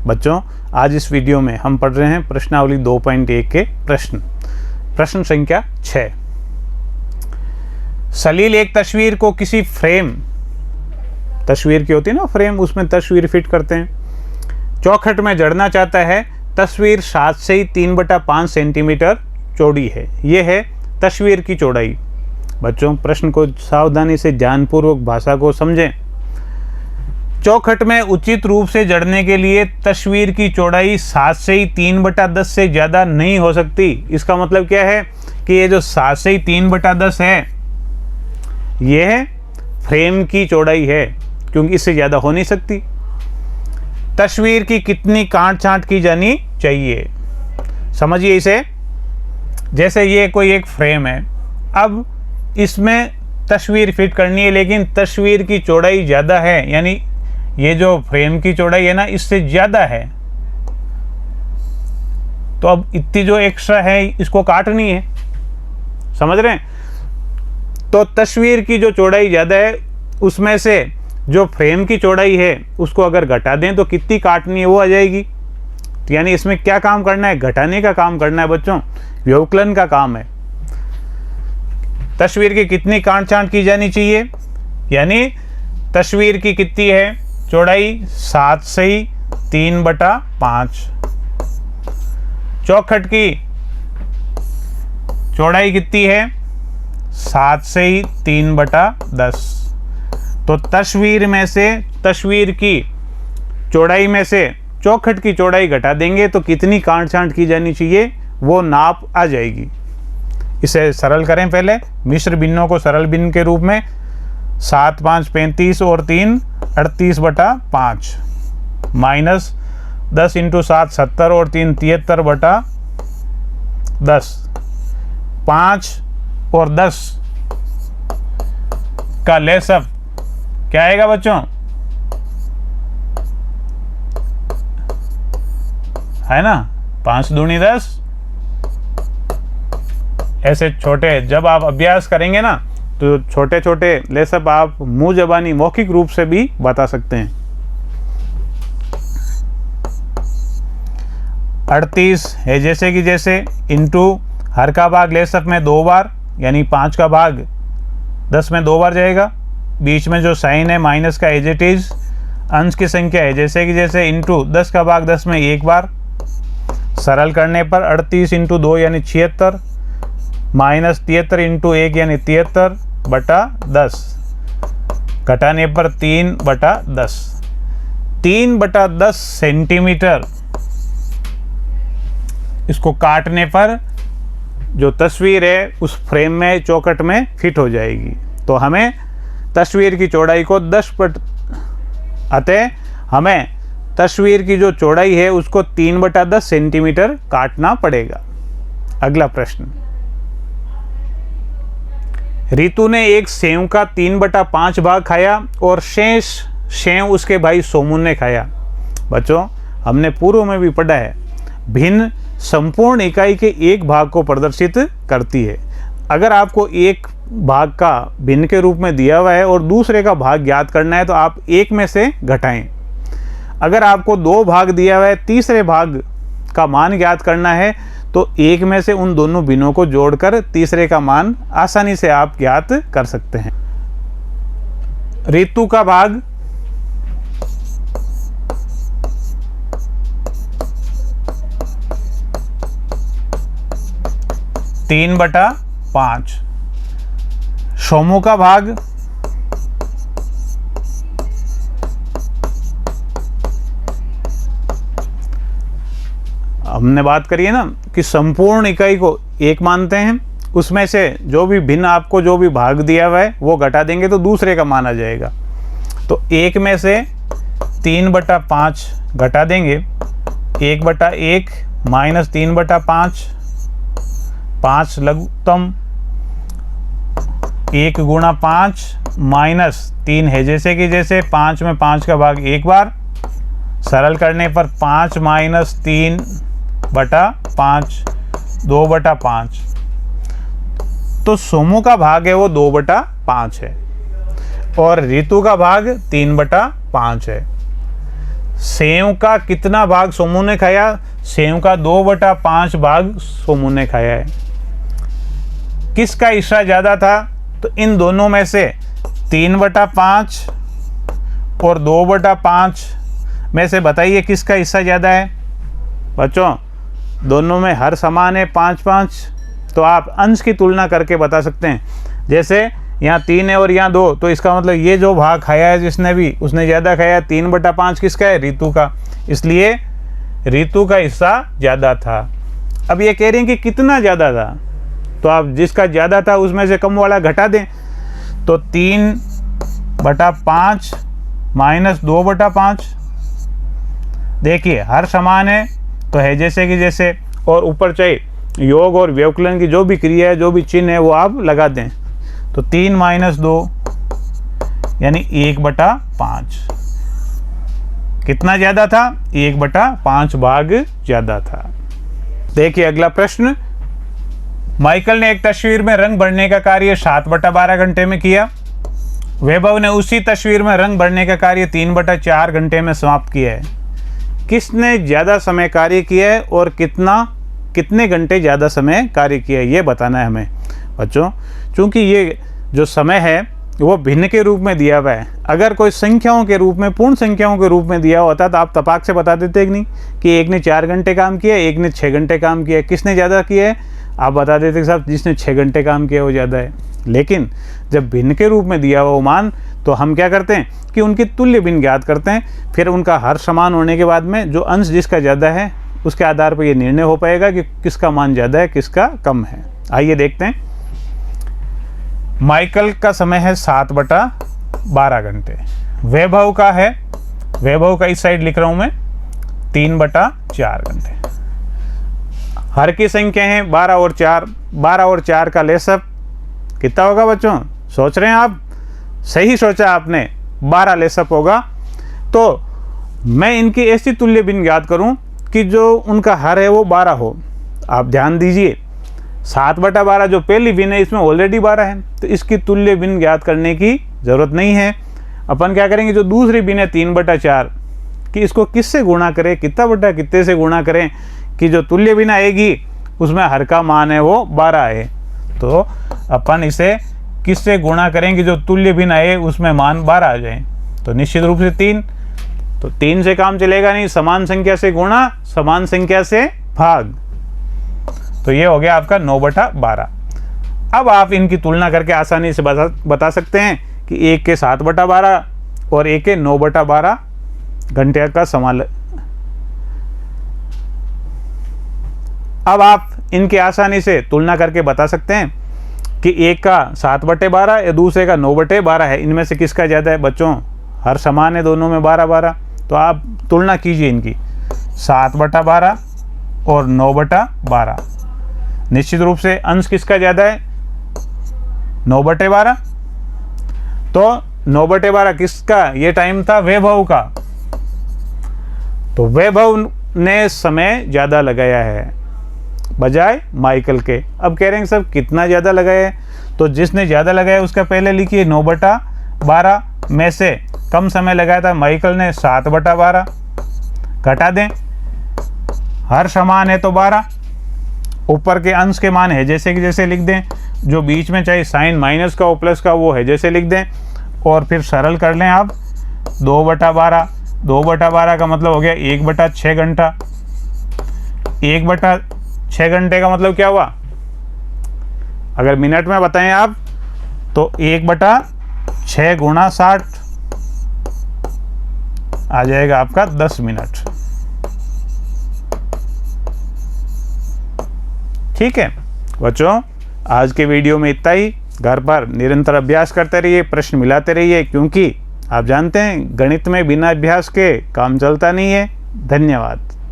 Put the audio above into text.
बच्चों, आज इस वीडियो में हम पढ़ रहे हैं प्रश्नावली 2.1 के प्रश्न संख्या 6। सलील एक तस्वीर को किसी फ्रेम, तस्वीर की होती है ना फ्रेम, उसमें तस्वीर फिट करते हैं, चौखट में जड़ना चाहता है। तस्वीर 7 से ही 3/5 सेंटीमीटर चौड़ी है। यह है तस्वीर की चौड़ाई। बच्चों, प्रश्न को सावधानी से ध्यानपूर्वक भाषा को समझें। चौखट में उचित रूप से जड़ने के लिए तस्वीर की चौड़ाई 7 से ही 3/10 से ज़्यादा नहीं हो सकती। इसका मतलब क्या है कि ये जो 7 से ही 3/10 है, यह फ्रेम की चौड़ाई है, क्योंकि इससे ज़्यादा हो नहीं सकती। तस्वीर की कितनी काट छांट की जानी चाहिए? समझिए इसे। जैसे ये कोई एक फ्रेम है, अब इसमें तस्वीर फिट करनी है, लेकिन तस्वीर की चौड़ाई ज़्यादा है, यानी ये जो फ्रेम की चौड़ाई है ना, इससे ज़्यादा है। तो अब इतनी जो एक्स्ट्रा है इसको काटनी है, समझ रहे हैं? तो तस्वीर की जो चौड़ाई ज़्यादा है, उसमें से जो फ्रेम की चौड़ाई है उसको अगर घटा दें तो कितनी काटनी है वो आ जाएगी। तो यानी इसमें क्या काम करना है? घटाने का काम करना है बच्चों, व्यवकलन का काम है। तस्वीर की कितनी काट छांट की जानी चाहिए? यानी तस्वीर की कितनी है चौड़ाई? 7 से ही 3/5। चौखट की चौड़ाई कितनी है? 7 से ही 3/10। तो तस्वीर में से, तस्वीर की चौड़ाई में से चौखट की चौड़ाई घटा देंगे तो कितनी काट छांट की जानी चाहिए वो नाप आ जाएगी। इसे सरल करें पहले। मिश्र भिन्नों को सरल भिन्न के रूप में 7 5 35 और 3 38/5 माइनस 10 × 7 70 और 3 73/10। 5 और 10 का लेसअप क्या आएगा बच्चों? है ना, 5 दूनी 10। ऐसे छोटे जब आप अभ्यास करेंगे ना, तो छोटे छोटे लेसअप आप मुंह जबानी मौखिक रूप से भी बता सकते हैं। 38 है जैसे कि जैसे, इंटू हर का भाग लेसअप में 2 बार, यानी 5 का भाग 10 में 2 बार जाएगा। बीच में जो साइन है माइनस का एज इट इज, अंश की संख्या है जैसे कि जैसे, इंटू 10 का भाग 10 में 1 बार। सरल करने पर 38 × 2 यानी 76, माइनस 73 × 1 यानी 73/10। घटाने पर 3/10। 3/10 सेंटीमीटर। इसको काटने पर जो तस्वीर है उस फ्रेम में, चौखट में फिट हो जाएगी। तो हमें तस्वीर की चौड़ाई को 10 अतः हमें तस्वीर की जो चौड़ाई है उसको 3/10 सेंटीमीटर काटना पड़ेगा। अगला प्रश्न। रितु ने एक सेव का 3/5 भाग खाया और शेष सेव उसके भाई सोमू ने खाया। बच्चों, हमने पूर्व में भी पढ़ा है, भिन्न संपूर्ण इकाई के एक भाग को प्रदर्शित करती है। अगर आपको एक भाग का भिन्न के रूप में दिया हुआ है और दूसरे का भाग ज्ञात करना है तो आप एक में से घटाएं। अगर आपको 2 भाग दिया हुआ है, तीसरे भाग का मान ज्ञात करना है तो एक में से उन दोनों भिन्नों को जोड़कर तीसरे का मान आसानी से आप ज्ञात कर सकते हैं। रितु का भाग 3/5, सोमू का भाग हमने बात करी है ना कि संपूर्ण इकाई को एक मानते हैं, उसमें से जो भी भिन्न आपको जो भी भाग दिया हुआ है वो घटा देंगे तो दूसरे का मान आ जाएगा। तो एक में से 3/5 घटा देंगे, 1/1 माइनस 3/5, 5 लघुत्तम, 1 × 5 माइनस 3 है जैसे कि जैसे, 5 में 5 का भाग 1 बार। सरल करने पर 5 माइनस 3/5 2/5। तो सोमू का भाग है वो 2/5 है और ऋतु का भाग 3/5 है। सेव का कितना भाग सोमू ने खाया? सेव का 2/5 भाग सोमू ने खाया है। किसका हिस्सा ज़्यादा था? तो इन दोनों में से 3/5 और 2/5 में से बताइए किसका हिस्सा ज़्यादा है? बच्चों दोनों में हर समान है 5-5, तो आप अंश की तुलना करके बता सकते हैं। जैसे यहाँ 3 है और यहाँ 2, तो इसका मतलब ये जो भाग खाया है जिसने भी, उसने ज़्यादा खाया। 3/5 किसका है? ऋतु का, इसलिए ऋतु का हिस्सा ज़्यादा था। अब ये कह रही हैं कि कितना ज़्यादा था, तो आप जिसका ज़्यादा था उसमें से कम वाला घटा दें। तो 3/5 माइनस 2/5, देखिए हर समान है तो है जैसे कि जैसे, और ऊपर चाहिए योग और व्यवकलन की जो भी क्रिया है, जो भी चिन्ह है वो आप लगा दें। तो 3 माइनस 2 यानी 1/5। कितना ज़्यादा था? 1/5 भाग ज़्यादा था। देखिए अगला प्रश्न, माइकल ने एक तस्वीर में रंग भरने का कार्य 7/12 घंटे में किया। वैभव ने उसी तस्वीर में रंग भरने का कार्य 3/4 घंटे में समाप्त किया है। किसने ज़्यादा समय कार्य किया है और कितने घंटे ज़्यादा समय कार्य किया है, ये बताना है हमें। बच्चों चूँकि ये जो समय है वो भिन्न के रूप में दिया हुआ है, अगर कोई संख्याओं के रूप में, पूर्ण संख्याओं के रूप में दिया होता तो आप तपाक से बता देते कि नहीं कि एक ने 4 घंटे काम किया, एक ने 6 घंटे काम किया, किसने ज़्यादा किया है? आप बता देते कि साहब जिसने 6 घंटे काम किया वो ज़्यादा है। लेकिन जब भिन्न के रूप में दिया हुआ वो मान, तो हम क्या करते हैं कि उनकी तुल्य भिन्न ज्ञात करते हैं। फिर उनका हर समान होने के बाद में जो अंश जिसका ज़्यादा है उसके आधार पर ये निर्णय हो पाएगा कि किसका मान ज़्यादा है किसका कम है। आइए देखते हैं। माइकल का समय है 7/12 घंटे। वैभव का है, वैभव का इस साइड लिख रहा हूँ मैं 3/4 घंटे। हर की संख्या है 12 और 4, 12 और 4 का लेसअप कितना होगा बच्चों? सोच रहे हैं आप? सही सोचा आपने, 12 लेसअप होगा। तो मैं इनकी ऐसी तुल्य भिन्न ज्ञात करूं कि जो उनका हर है वो 12 हो। आप ध्यान दीजिए 7/12 जो पहली भिन्न है इसमें ऑलरेडी 12 है, तो इसकी तुल्य भिन्न ज्ञात करने की ज़रूरत नहीं है। अपन क्या करेंगे, जो दूसरी भिन्न है 3/4 कि इसको किससे गुणा करें, कितना बटा कितने से गुणा करें कि जो तुल्य भिन्न आएगी उसमें हर का मान है वो 12 है। तो अपन इसे किससे गुणा करेंगे जो तुल्य भिन्न आए उसमें मान 12 आ जाए, तो निश्चित रूप से 3। तो 3 से काम चलेगा नहीं, समान संख्या से गुणा, समान संख्या से भाग। तो ये हो गया आपका 9/12। अब आप इनकी तुलना करके आसानी से बता सकते हैं कि एक के 7/12 और एक के 9/12 घंटे का समान। अब आप इनकी आसानी से तुलना करके बता सकते हैं कि एक का 7/12 या दूसरे का 9/12 है, इनमें से किसका ज़्यादा है? बच्चों हर समान है दोनों में 12-12, तो आप तुलना कीजिए इनकी 7/12 और 9/12। निश्चित रूप से अंश किसका ज़्यादा है? 9/12। तो 9/12 किसका ये टाइम था? वैभव का। तो वैभव ने समय ज़्यादा लगाया है बजाय माइकल के। अब कह रहे हैं सर कितना ज़्यादा लगाया है, तो जिसने ज़्यादा लगाया उसका पहले लिखिए 9/12 में से कम समय लगाया था माइकल ने 7/12, घटा दें, हर समान है तो 12, ऊपर के अंश के मान है जैसे कि जैसे लिख दें, जो बीच में चाहे साइन माइनस का और प्लस का वो है जैसे लिख दें, और फिर सरल कर लें आप 2/12। 2/12 का मतलब हो गया 1/6 घंटा। 1/6 घंटे का मतलब क्या हुआ? अगर मिनट में बताएं आप तो 1/6 गुणा 60 आ जाएगा आपका 10 मिनट। ठीक है बच्चों, आज के वीडियो में इतना ही। घर पर निरंतर अभ्यास करते रहिए, प्रश्न मिलाते रहिए, क्योंकि आप जानते हैं गणित में बिना अभ्यास के काम चलता नहीं है। धन्यवाद।